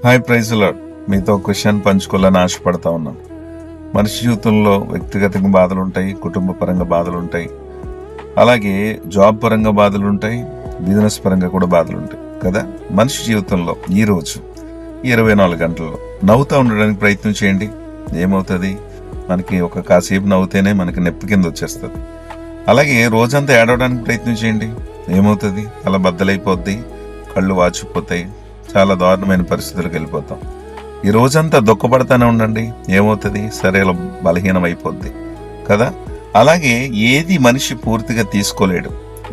Hi, praise lord. మీతో ఒక విషయాన్ని పంచుకోవాలని ఆశపడతా ఉన్నాను. మనిషి జీవితంలో వ్యక్తిగతంగా బాధలు ఉంటాయి, కుటుంబ పరంగా బాధలు ఉంటాయి, అలాగే జాబ్ పరంగా బాధలు ఉంటాయి, బిజినెస్ పరంగా కూడా బాధలు ఉంటాయి కదా. మనిషి జీవితంలో ఈరోజు 24 గంటల్లో నవ్వుతూ ఉండడానికి ప్రయత్నం చేయండి. ఏమవుతుంది? మనకి ఒక కాసేపు నవ్వుతేనే మనకి నొప్పి కింద వచ్చేస్తుంది. అలాగే రోజంతా ఏడవడానికి ప్రయత్నం చేయండి. ఏమవుతుంది? అలా బద్దలైపోద్ది, కళ్ళు వాచిపోతాయి, చాలా దారుణమైన పరిస్థితులకు వెళ్ళిపోతాం. ఈ రోజంతా దుఃఖపడతానే ఉండండి. ఏమవుతుంది? శరీరం బలహీనం అయిపోద్ది కదా. అలాగే ఏది మనిషి పూర్తిగా తీసుకోలేడు.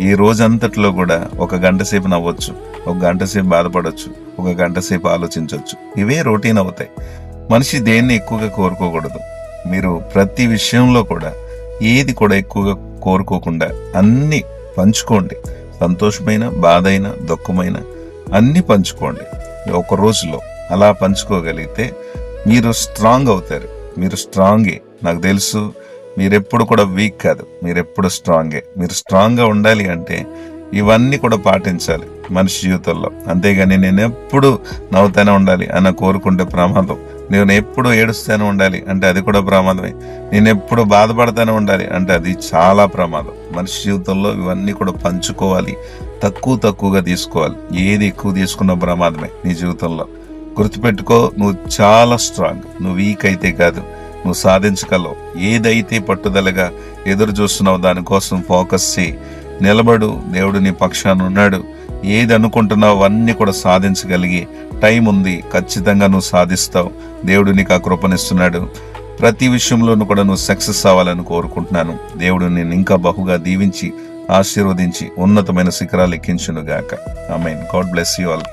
ఈ రోజంతట్లో కూడా 1 గంట సేపు నవ్వచ్చు, 1 గంట సేపు బాధపడవచ్చు, 1 గంట సేపు ఆలోచించవచ్చు. ఇవే రొటీన్ అవుతాయి. మనిషి దేన్ని ఎక్కువగా కోరుకోకూడదు. మీరు ప్రతి విషయంలో కూడా ఏది కూడా ఎక్కువగా కోరుకోకుండా అన్ని పంచుకోండి. సంతోషమైన, బాధ అయినా, దుఃఖమైన అన్ని పంచుకోండి. ఒక రోజులో అలా పంచుకోగలిగితే మీరు స్ట్రాంగ్ అవుతారు. మీరు స్ట్రాంగే. నాకు తెలుసు, మీరెప్పుడు కూడా వీక్ కాదు, మీరెప్పుడు స్ట్రాంగే. మీరు స్ట్రాంగ్గా ఉండాలి అంటే ఇవన్నీ కూడా పాటించాలి మనిషి జీవితంలో. అంతేగాని నేను ఎప్పుడు నవ్వుతూనే ఉండాలి అన్న కోరుకుంటే ప్రమాదం. నేను ఎప్పుడు ఏడుస్తూనే ఉండాలి అంటే అది కూడా ప్రమాదమే. నేను ఎప్పుడు బాధపడతానే ఉండాలి అంటే అది చాలా ప్రమాదం. మనిషి జీవితంలో ఇవన్నీ కూడా పంచుకోవాలి, తక్కువగా తీసుకోవాలి. ఏది ఎక్కువ తీసుకున్న ప్రమాదమే నీ జీవితంలో. గుర్తుపెట్టుకో, నువ్వు చాలా స్ట్రాంగ్. నువ్వు వీక్ అయితే కాదు, నువ్వు సాధించగలవు. ఏదైతే పట్టుదలగా ఎదురు చూస్తున్నావు దానికోసం ఫోకస్ చేయి, నిలబడు. దేవుడు నీ పక్షాన ఉన్నాడు. ఏది అనుకుంటున్నావు అవన్నీ కూడా సాధించగలిగి టైం ఉంది. ఖచ్చితంగా నువ్వు సాధిస్తావు. దేవుడు నీకు ఆ కృపనిస్తున్నాడు. ప్రతి విషయంలోనూ కూడా నువ్వు సక్సెస్ అవ్వాలని కోరుకుంటున్నాను. దేవుడు నేను ఇంకా బహుగా దీవించి ఆశీర్వదించి ఉన్నతమైన శిఖరాలు ఎక్కించును గాక. Amen. God bless you all.